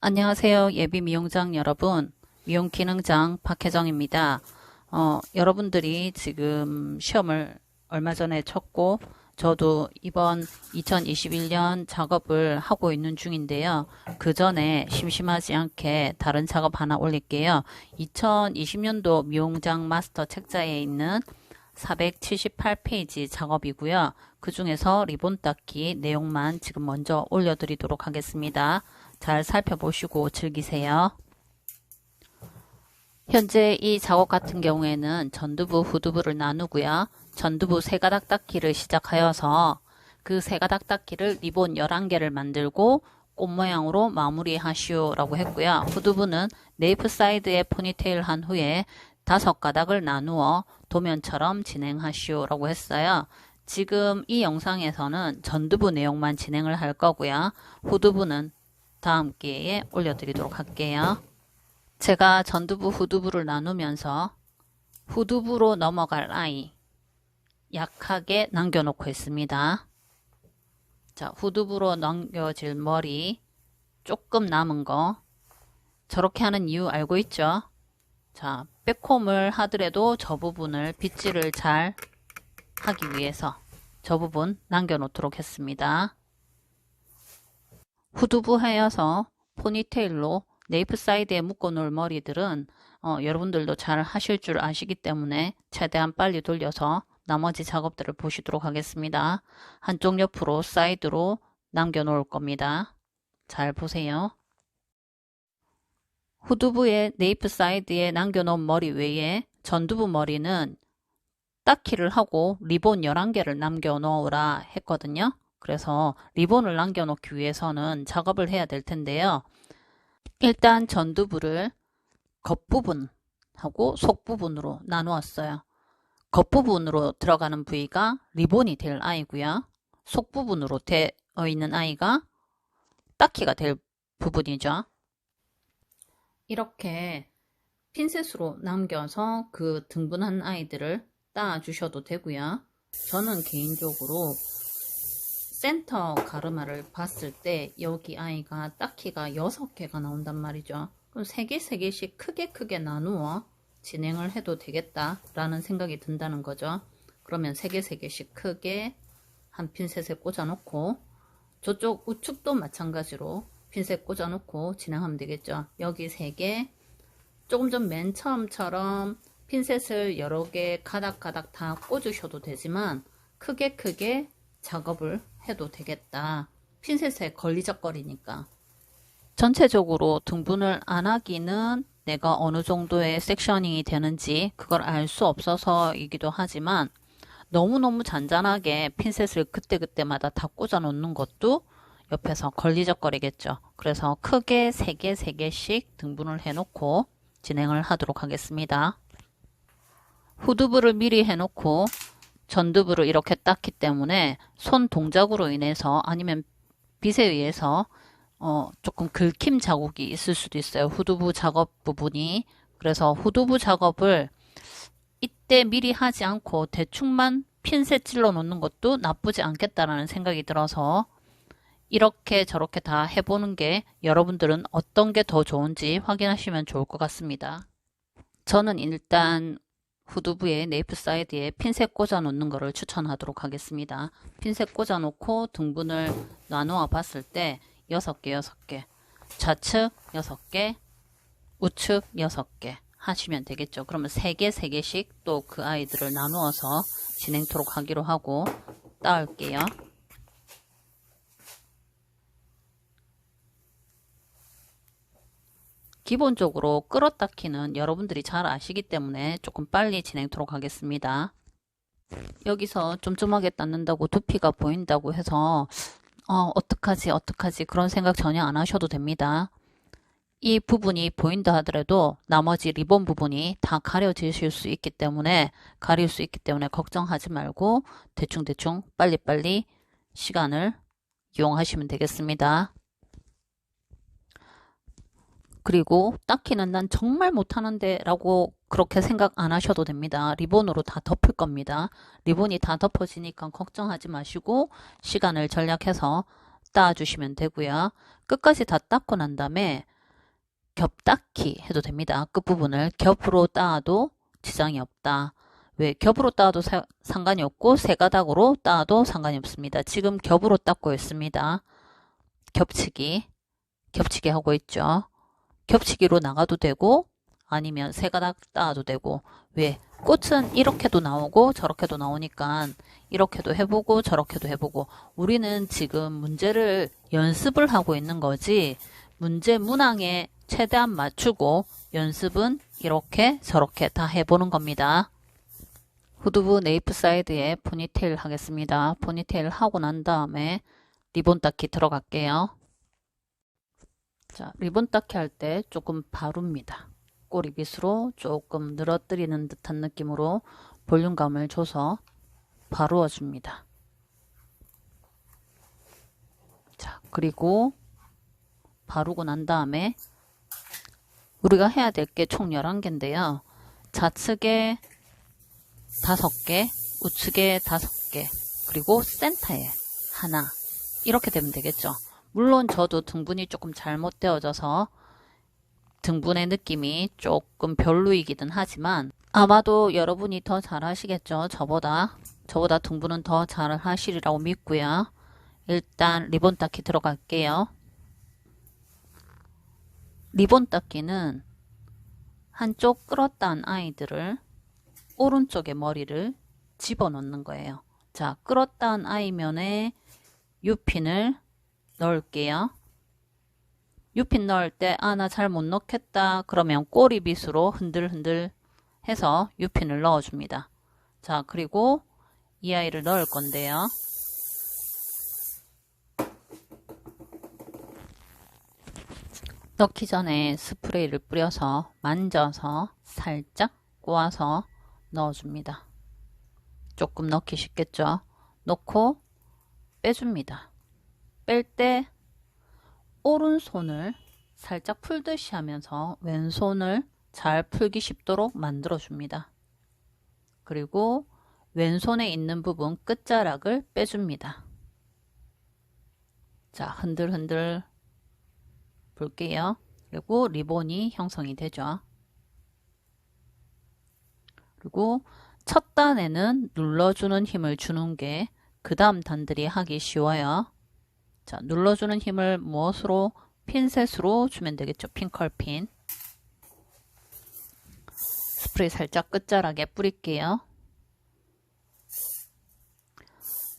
안녕하세요. 예비 미용장 여러분. 미용기능장 박혜정입니다. 여러분들이 지금 시험을 얼마 전에 쳤고 저도 이번 2021년 작업을 하고 있는 중인데요. 그 전에 심심하지 않게 다른 작업 하나 올릴게요. 2020년도 미용장 마스터 책자에 있는 478페이지 작업이고요. 그 중에서 리본 닦기 내용만 지금 먼저 올려드리도록 하겠습니다. 잘 살펴보시고 즐기세요. 현재 이 작업 같은 경우에는 전두부, 후두부를 나누고요. 전두부 세 가닥 닦기를 시작하여서 그 세 가닥 닦기를 리본 11개를 만들고 꽃 모양으로 마무리하시오 라고 했고요. 후두부는 네이프 사이드에 포니테일 한 후에 5가닥을 나누어 도면처럼 진행하시오 라고 했어요. 지금 이 영상에서는 전두부 내용만 진행을 할 거고요. 후두부는 다음 기회에 올려드리도록 할게요. 제가 전두부, 후두부를 나누면서 후두부로 넘어갈 아이 약하게 남겨놓고 있습니다. 자, 후두부로 넘겨질 머리 조금 남은 거 저렇게 하는 이유 알고 있죠? 자, 백홈을 하더라도 저 부분을 빗질을 잘 하기 위해서 저 부분 남겨놓도록 했습니다. 후두부 하여서 포니테일로 네이프 사이드에 묶어 놓을 머리들은 여러분들도 잘 하실 줄 아시기 때문에 최대한 빨리 돌려서 나머지 작업들을 보시도록 하겠습니다. 한쪽 옆으로 사이드로 남겨 놓을 겁니다. 잘 보세요. 후두부의 네이프 사이드에 남겨 놓은 머리 외에 전두부 머리는 닦기를 하고 리본 11개를 남겨 놓으라 했거든요. 그래서 리본을 남겨놓기 위해서는 작업을 해야 될 텐데요. 일단 전두부를 겉부분하고 속부분으로 나누었어요. 겉부분으로 들어가는 부위가 리본이 될 아이고요. 속부분으로 되어 있는 아이가 닦기가 될 부분이죠. 이렇게 핀셋으로 남겨서 그 등분한 아이들을 따주셔도 되고요. 저는 개인적으로 센터 가르마를 봤을 때 여기 아이가 닦기가 6개가 나온단 말이죠. 그럼 3개, 3개씩 크게 나누어 진행을 해도 되겠다 라는 생각이 든다는 거죠. 그러면 3개, 3개씩 크게 한 핀셋에 꽂아 놓고 저쪽 우측도 마찬가지로 핀셋 꽂아 놓고 진행하면 되겠죠. 여기 3개, 조금 전 맨 처음처럼 핀셋을 여러 개 가닥가닥 다 꽂으셔도 되지만 크게 작업을 해도 되겠다. 핀셋에 걸리적거리니까. 전체적으로 등분을 안 하기는 내가 어느 정도의 섹셔닝이 되는지 그걸 알 수 없어서이기도 하지만 너무너무 잔잔하게 핀셋을 그때그때마다 다 꽂아 놓는 것도 옆에서 걸리적거리겠죠. 그래서 크게 3개, 3개씩 등분을 해놓고 진행을 하도록 하겠습니다. 후두부를 미리 해놓고 전두부를 이렇게 땄기 때문에 손 동작으로 인해서 아니면 빗에 의해서 조금 긁힘 자국이 있을 수도 있어요. 후두부 작업 부분이. 그래서 후두부 작업을 이때 미리 하지 않고 대충만 핀셋 찔러 놓는 것도 나쁘지 않겠다라는 생각이 들어서 이렇게 저렇게 다 해보는 게 여러분들은 어떤 게 더 좋은지 확인하시면 좋을 것 같습니다. 저는 일단 후두부에 네이프 사이드에 핀셋 꽂아 놓는 것을 추천하도록 하겠습니다. 핀셋 꽂아 놓고 등분을 나누어 봤을 때 6개 좌측 6개 우측 6개 하시면 되겠죠. 그러면 3개 또 그 아이들을 나누어서 진행토록 하기로 하고 따을게요. 기본적으로 끌어닦기는 여러분들이 잘 아시기 때문에 조금 빨리 진행토록 하겠습니다. 여기서 쫌쫌하게 닦는다고 두피가 보인다고 해서 어떡하지 그런 생각 전혀 안 하셔도 됩니다. 이 부분이 보인다 하더라도 나머지 리본 부분이 다 가릴 수 있기 때문에 걱정하지 말고 대충 빨리빨리 시간을 이용하시면 되겠습니다. 그리고 닦기는 난 정말 못하는데 라고 그렇게 생각 안 하셔도 됩니다. 리본으로 다 덮을 겁니다. 리본이 다 덮어지니까 걱정하지 마시고 시간을 절약해서 따주시면 되고요. 끝까지 다 닦고 난 다음에 겹닦기 해도 됩니다. 끝부분을 겹으로 따도 지장이 없다. 왜? 겹으로 따도 상관이 없고 세 가닥으로 따도 상관이 없습니다. 지금 겹으로 닦고 있습니다. 겹치기 하고 있죠. 겹치기로 나가도 되고 아니면 세 가닥 따도 되고. 왜? 꽃은 이렇게도 나오고 저렇게도 나오니까 이렇게도 해보고 저렇게도 해보고. 우리는 지금 문제를 연습을 하고 있는 거지 문제 문항에 최대한 맞추고 연습은 이렇게 저렇게 다 해보는 겁니다. 후두부 네이프 사이드에 포니테일 하겠습니다. 포니테일 하고 난 다음에 리본 닦기 들어갈게요. 자, 리본 닦기 할 때 조금 바룹니다. 꼬리빗으로 조금 늘어뜨리는 듯한 느낌으로 볼륨감을 줘서 바루어 줍니다. 자, 그리고 바르고 난 다음에 우리가 해야 될 게 총 11개인데요. 좌측에 5개, 우측에 5개, 그리고 센터에 하나. 이렇게 되면 되겠죠. 물론 저도 등분이 조금 잘못되어져서 등분의 느낌이 조금 별로이기는 하지만 아마도 여러분이 더 잘 하시겠죠. 저보다 등분은 더 잘 하시리라고 믿고요. 일단 리본 닦기 들어갈게요. 리본 닦기는 한쪽 끌었다는 아이들을 오른쪽에 머리를 집어넣는 거예요. 자, 끌었다는 아이면에 U핀을 넣을게요. U핀 넣을 때 나 잘 못 넣겠다 그러면 꼬리빗으로 흔들흔들 해서 U핀을 넣어줍니다. 자, 그리고 이 아이를 넣을 건데요. 넣기 전에 스프레이를 뿌려서 만져서 살짝 꼬아서 넣어줍니다. 조금 넣기 쉽겠죠? 넣고 빼줍니다. 뺄 때 오른손을 살짝 풀듯이 하면서 왼손을 잘 풀기 쉽도록 만들어줍니다. 그리고 왼손에 있는 부분 끝자락을 빼줍니다. 자, 흔들흔들 볼게요. 그리고 리본이 형성이 되죠. 그리고 첫 단에는 눌러주는 힘을 주는 게 그 다음 단들이 하기 쉬워요. 자, 눌러주는 힘을 무엇으로? 핀셋으로 주면 되겠죠. 핑컬핀. 스프레이 살짝 끝자락에 뿌릴게요.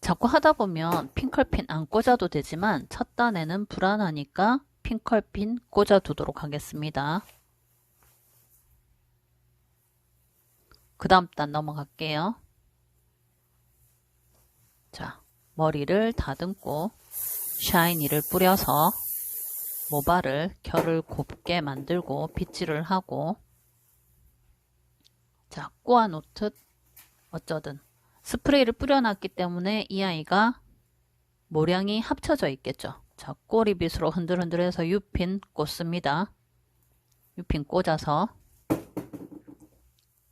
자꾸 하다 보면 핑컬핀 안 꽂아도 되지만 첫 단에는 불안하니까 핑컬핀 꽂아두도록 하겠습니다. 그 다음 단 넘어갈게요. 자, 머리를 다듬고 샤이니를 뿌려서 모발을 결을 곱게 만들고 빗질을 하고, 자, 꼬아 놓듯 어쩌든 스프레이를 뿌려놨기 때문에 이 아이가 모량이 합쳐져 있겠죠. 자, 꼬리빗으로 흔들흔들해서 U핀 꽂습니다. U핀 꽂아서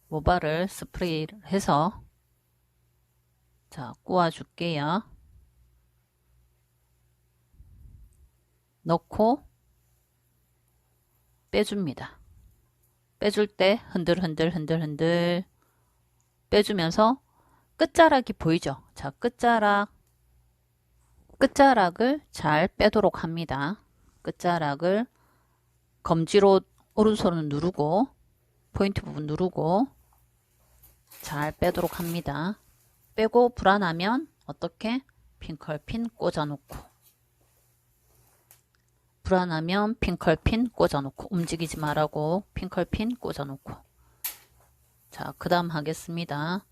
모발을 스프레이를 해서 자, 꼬아 줄게요. 넣고 빼줍니다. 빼줄 때 흔들흔들 빼주면서 끝자락이 보이죠? 자, 끝자락을 잘 빼도록 합니다. 끝자락을 검지로 오른손은 누르고 포인트 부분 누르고 잘 빼도록 합니다. 빼고 불안하면 어떻게? 핑컬핀 꽂아놓고, 불안하면 핑컬핀 꽂아놓고, 움직이지 말라고 핑컬핀 꽂아놓고. 자, 그 다음 하겠습니다.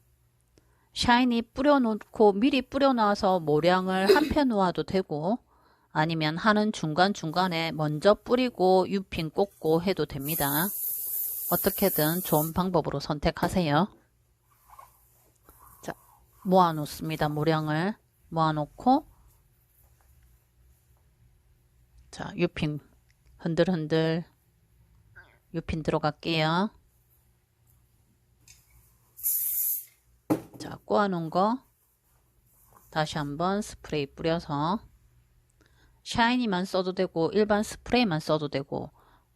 샤이니 뿌려놓고 미리 뿌려놔서 모량을 한펴 놓아도 되고, 아니면 하는 중간중간에 먼저 뿌리고 U핀 꽂고 해도 됩니다. 어떻게든 좋은 방법으로 선택하세요. 자, 모아놓습니다. 모량을 모아놓고, 자, U핀 흔들흔들 U핀 들어갈게요. 자, 꼬아놓은 거 다시 한번 스프레이 뿌려서 샤이니만 써도 되고 일반 스프레이만 써도 되고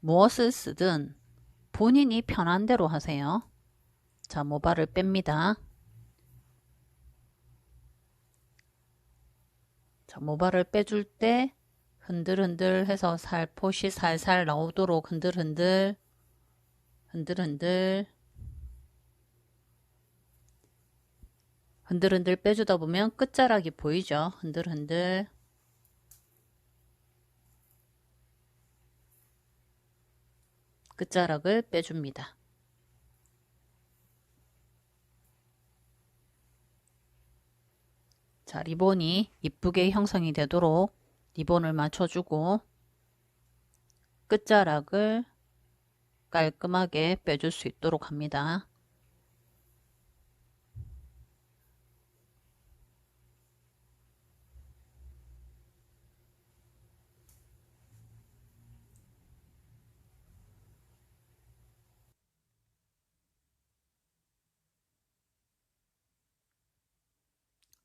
무엇을 쓰든 본인이 편한 대로 하세요. 자, 모발을 뺍니다. 자, 모발을 빼줄 때 흔들흔들 해서 살포시 살살 나오도록 흔들흔들 흔들흔들 빼주다 보면 끝자락이 보이죠. 흔들흔들. 끝자락을 빼줍니다. 자, 리본이 이쁘게 형성이 되도록 리본을 맞춰주고 끝자락을 깔끔하게 빼줄 수 있도록 합니다.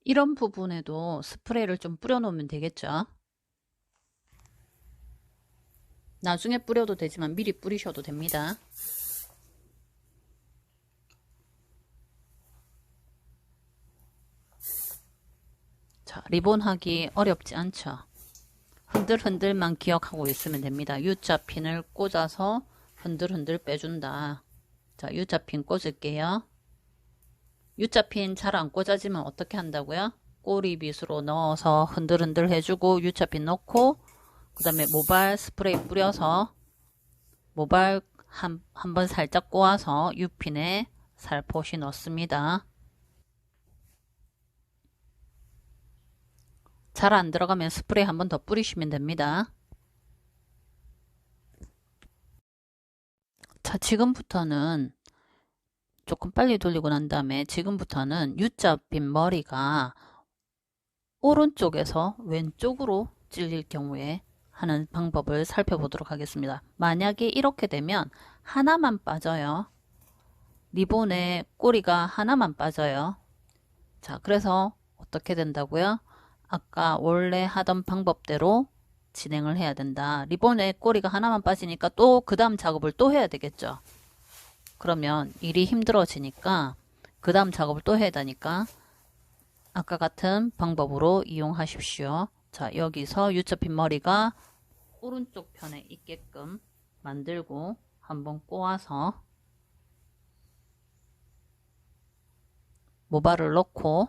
이런 부분에도 스프레이를 좀 뿌려 놓으면 되겠죠. 나중에 뿌려도 되지만 미리 뿌리셔도 됩니다. 자, 리본 하기 어렵지 않죠. 흔들흔들만 기억하고 있으면 됩니다. U자 핀을 꽂아서 흔들흔들 빼준다. 자, U자 핀 꽂을게요. U자 핀 잘 안 꽂아지면 어떻게 한다고요? 꼬리빗으로 넣어서 흔들흔들 해주고 U자 핀 넣고 그 다음에 모발 스프레이 뿌려서 모발 한번 살짝 꼬아서 U핀에 살포시 넣습니다. 잘 안 들어가면 스프레이 한번 더 뿌리시면 됩니다. 자, 지금부터는 조금 빨리 돌리고 난 다음에 지금부터는 U자 핀 머리가 오른쪽에서 왼쪽으로 찔릴 경우에 하는 방법을 살펴보도록 하겠습니다. 만약에 이렇게 되면 하나만 빠져요. 리본의 꼬리가 하나만 빠져요. 자, 그래서 어떻게 된다고요? 아까 원래 하던 방법대로 진행을 해야 된다. 리본의 꼬리가 하나만 빠지니까 또 그 다음 작업을 또 해야 되겠죠. 그러면 일이 힘들어지니까 그 다음 작업을 또 해야 되니까 아까 같은 방법으로 이용하십시오. 자, 여기서 U자 핀 머리가 오른쪽 편에 있게끔 만들고 한번 꼬아서 모발을 넣고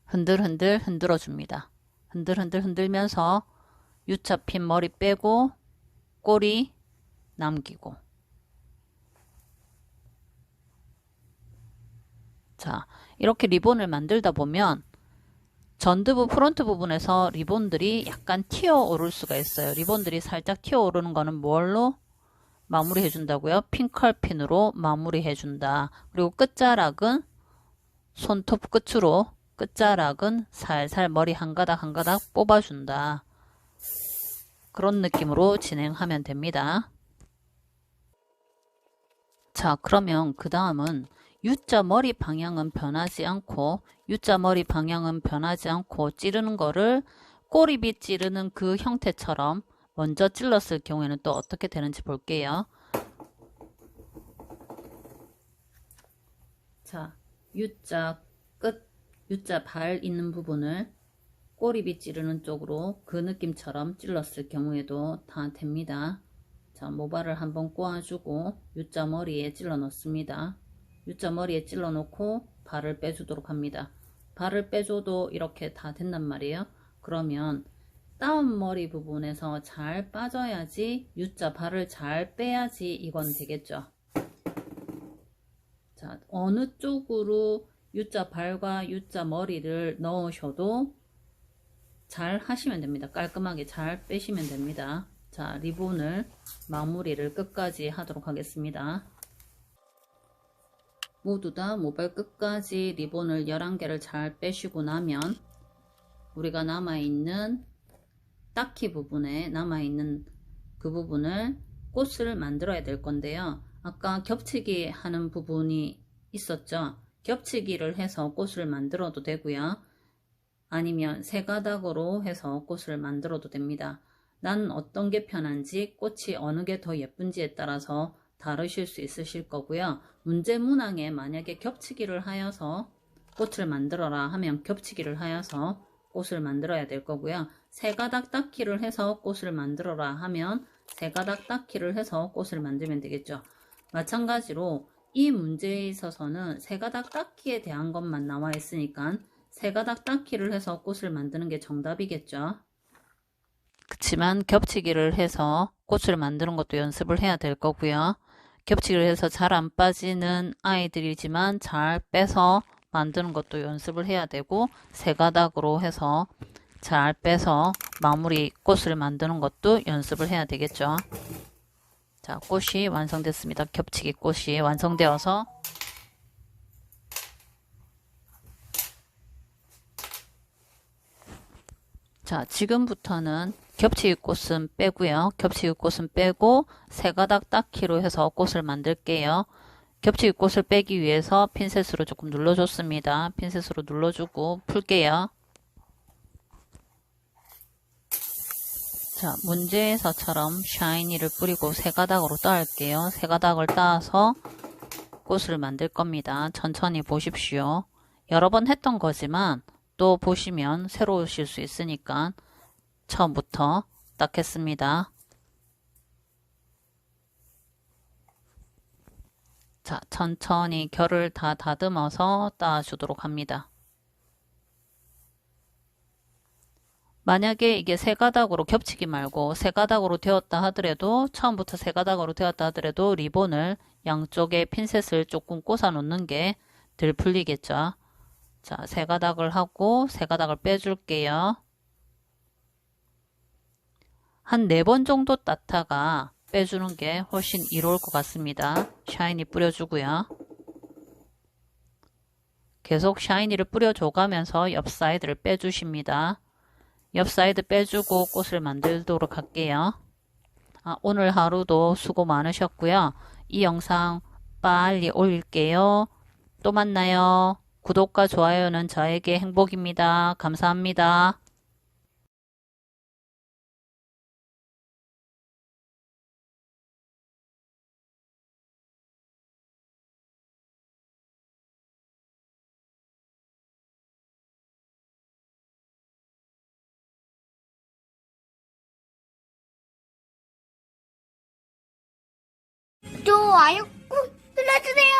흔들흔들 흔들어 줍니다. 흔들흔들 흔들면서 U자 핀 머리 빼고 꼬리 남기고. 자, 이렇게 리본을 만들다 보면 전두부 프론트 부분에서 리본들이 약간 튀어 오를 수가 있어요. 리본들이 살짝 튀어 오르는 거는 뭘로 마무리 해준다고요? 핑컬 핀으로 마무리 해준다. 그리고 끝자락은 손톱 끝으로 끝자락은 살살 머리 한 가닥 한 가닥 뽑아준다. 그런 느낌으로 진행하면 됩니다. 자, 그러면 그 다음은 U자 머리 방향은 변하지 않고 찌르는 거를 꼬리빗 찌르는 그 형태처럼 먼저 찔렀을 경우에는 또 어떻게 되는지 볼게요. 자, U자 끝, U자 발 있는 부분을 꼬리빗 찌르는 쪽으로 그 느낌처럼 찔렀을 경우에도 다 됩니다. 자, 모발을 한번 꼬아주고 U자 머리에 찔러 넣습니다. U자 머리에 찔러 놓고 발을 빼주도록 합니다. 발을 빼줘도 이렇게 다 된단 말이에요. 그러면 다운 머리 부분에서 잘 빠져야지 U자 발을 잘 빼야지 이건 되겠죠. 자, 어느 쪽으로 U자 발과 U자 머리를 넣으셔도 잘 하시면 됩니다. 깔끔하게 잘 빼시면 됩니다. 자, 리본을 마무리를 끝까지 하도록 하겠습니다. 모두 다 모발 끝까지 리본을 11개를 잘 빼시고 나면 우리가 남아있는 딱히 부분에 남아있는 그 부분을 꽃을 만들어야 될 건데요. 아까 겹치기 하는 부분이 있었죠. 겹치기를 해서 꽃을 만들어도 되고요. 아니면 세 가닥으로 해서 꽃을 만들어도 됩니다. 난 어떤 게 편한지, 꽃이 어느 게 더 예쁜지에 따라서 다르실 수 있으실 거고요. 문제 문항에 만약에 겹치기를 하여서 꽃을 만들어라 하면 겹치기를 하여서 꽃을 만들어야 될 거고요. 세 가닥 닦기를 해서 꽃을 만들어라 하면 세 가닥 닦기를 해서 꽃을 만들면 되겠죠. 마찬가지로 이 문제에 있어서는 세 가닥 닦기에 대한 것만 나와 있으니까 세 가닥 닦기를 해서 꽃을 만드는 게 정답이겠죠. 그렇지만 겹치기를 해서 꽃을 만드는 것도 연습을 해야 될 거고요. 겹치기를 해서 잘 안 빠지는 아이들이지만 잘 빼서 만드는 것도 연습을 해야 되고 세 가닥으로 해서 잘 빼서 마무리 꽃을 만드는 것도 연습을 해야 되겠죠. 자, 꽃이 완성됐습니다. 겹치기 꽃이 완성되어서 자, 지금부터는 겹치기 꽃은 빼고요. 겹치기 꽃은 빼고 세 가닥 닦기로 해서 꽃을 만들게요. 겹치기 꽃을 빼기 위해서 핀셋으로 조금 눌러줬습니다. 핀셋으로 눌러주고 풀게요. 자, 문제에서처럼 샤이니를 뿌리고 세 가닥으로 따을게요. 세 가닥을 따서 꽃을 만들 겁니다. 천천히 보십시오. 여러 번 했던 거지만 또 보시면 새로우실 수 있으니까 처음부터 닦겠습니다. 자, 천천히 결을 다 다듬어서 따주도록 합니다. 만약에 이게 세 가닥으로 겹치기 말고 세 가닥으로 되었다 하더라도 처음부터 세 가닥으로 되었다 하더라도 리본을 양쪽에 핀셋을 조금 꽂아 놓는 게 덜 풀리겠죠. 자, 세 가닥을 하고 세 가닥을 빼줄게요. 한 4번 정도 따다가 빼주는 게 훨씬 이로울 것 같습니다. 샤이니 뿌려주고요. 계속 샤이니를 뿌려줘가면서 옆 사이드를 빼주십니다. 옆 사이드 빼주고 꽃을 만들도록 할게요. 오늘 하루도 수고 많으셨고요. 이 영상 빨리 올릴게요. 또 만나요. 구독과 좋아요는 저에게 행복입니다. 감사합니다. 좋아요 꾹 눌러주세요.